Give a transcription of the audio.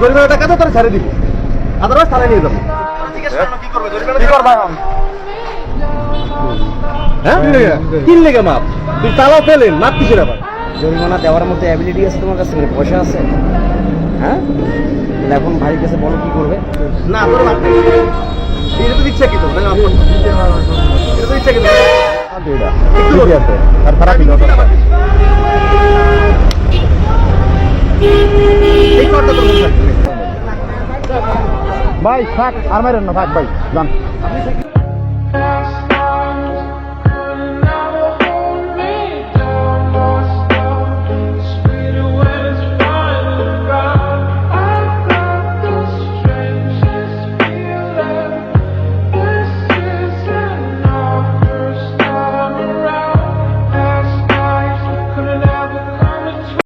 জরিমানা টাকা তো তোর ছাড়ে দিব, আদারওয়াইজ থানায় নিয়ে যাবো। কি করবা এখন? হ্যাঁ কি লেগে মাপ? তুই তালাও পেলেন, মাপ কিসের আবার? জরিমানা দেওয়ার মতো অ্যাবিলিটি আছে তোমার কাছে? পয়সা আছে? হ্যাঁ, এখন ভাইয়ের কাছে বলো কি করবে। না তোর মাপ নেই, এটা তো ইচ্ছা কি তো এটা তো ইচ্ছা কি আর খারাপ ভাই থাক আর মারেন না, থাক ভাই যান।